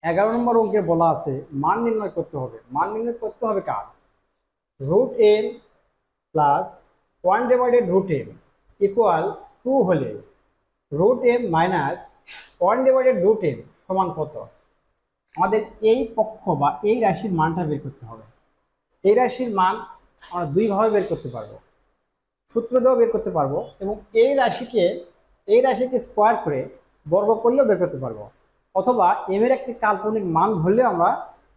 11 নম্বর অঙ্কে বলা আছে মান নির্ণয় করতে হবে। মান নির্ণয় করতে হবে কার? Root M plus 1/√m equal 2 হলে রুট এম মাইনাস 1/√m সমান কত? আমাদের এই পক্ষ বা এই রাশির মানটা বের করতে হবে। এই রাশির মান আমরা দুইভাবে বের করতে পারবো, সূত্র দিয়েও বের করতে পারবো এবং এই রাশিকে স্কোয়ার করে বর্গ করলেও বের করতে পারবো, অথবা এম এর একটি কাল্পনিক মান ধরলেও আমরা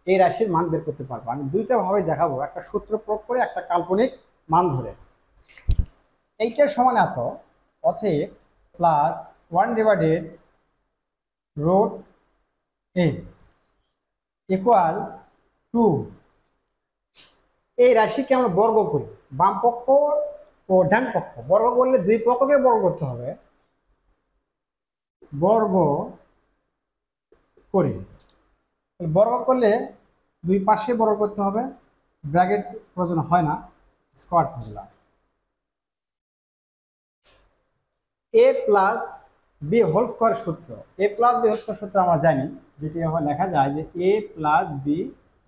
এই রাশির মান বের করতে পারবো। আমি দুইটা ভাবে দেখাবো, একটা সূত্র প্রয়োগ করে একটা কাল্পনিক মান ধরে। এইটার সমান এত, অতএব প্লাস 1/√m ইকুয়াল 2। এই রাশিকে আমরা বর্গ করি, বাম পক্ষ ও ডান পক্ষ বর্গ করলে দুই পক্ষকে বর্গ করতে হবে, বর্গ করি। বর্গ করলে দুই পাশে বর্গ করতে হবে, ব্র্যাকেট প্রয়োজন হয় না, স্কোয়ার করলাম। A plus B whole square সূত্র, A plus B whole square সূত্র আমরা জানি, যেটি লেখা যায় যে A plus B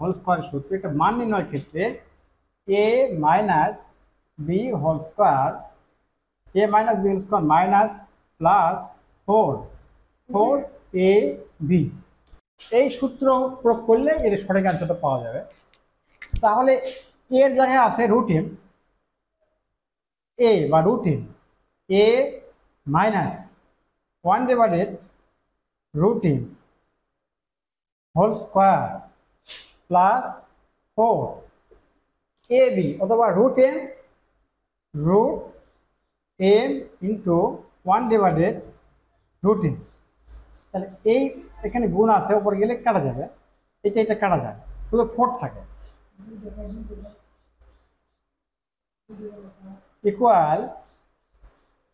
whole square সূত্র। এটা মান নির্ণয়ের ক্ষেত্রে A minus B whole square, A minus B whole square minus plus 4 A B, এই সূত্র প্রয়োগ করলে এর সঠিক অ্যান্সারটা পাওয়া যাবে। তাহলে এর জায়গায় আছে √m, এ বা √m, A minus 1/√m whole square plus 4 A B, অথবা √m ইন্টু 1/√m। তাহলে এই এখানে গুণ আছে, উপরে গেলে কাটা যাবে, এটা কাটা যায়, শুধু 4 থাকে, ইকুয়াল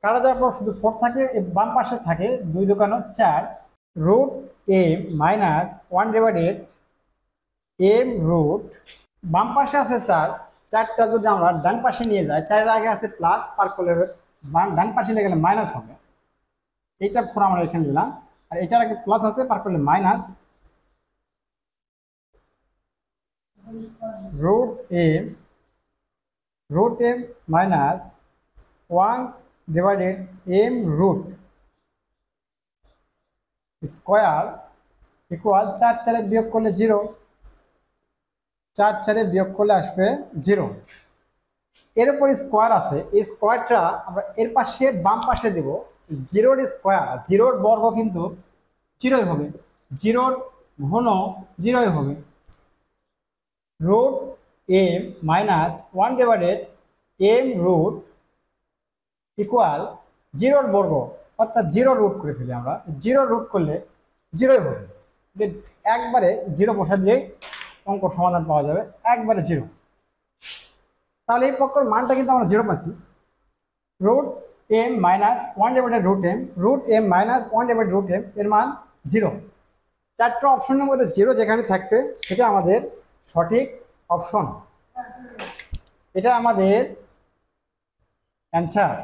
কাটা যাওয়ার পর শুধু 4 থাকে, বাম পাশে থাকে 2 দোকানো 4 √m মাইনাস 1/m রুট, বাম পাশে আছে 4, 4টা যদি আমরা ডান পাশে নিয়ে যাই, 4-এর আগে আছে প্লাস, পার করলে ডান পাশে নিয়ে গেলে মাইনাস হবে। এইটা 4 আমরা এখানে নিলাম, আর এটার আগে প্লাস আছে, পার করলে minus √m minus 1/m root square equal 4 বিয়োগ করলে 0, 4 বিয়োগ করলে আসবে 0। এর উপর স্কোয়ার আছে, এই স্কোয়ারটা আমরা এর পাশে বাম পাশে দেব, 0-র স্কোয়ার, 0-র বর্গ কিন্তু 0ই হবে, 0-র ঘন 0ই হবে। √m minus 1/m root equal 0-র বর্গ, অর্থাৎ 0 রুট করে ফেলি আমরা, 0 রুট করলে 0ই হবে, একবারে 0 বসা দিয়ে অঙ্ক সমাধান পাওয়া যাবে, একবারে 0। তাহলে এই পক্ষের মানটা কিন্তু আমরা 0 পাচ্ছি। √m minus 1/√m minus 1/√m এর মান 0। 4টা অপশনের মধ্যে 0 যেখানে থাকবে সেটা আমাদের সঠিক অপশন, এটা আমাদের অ্যান্সার।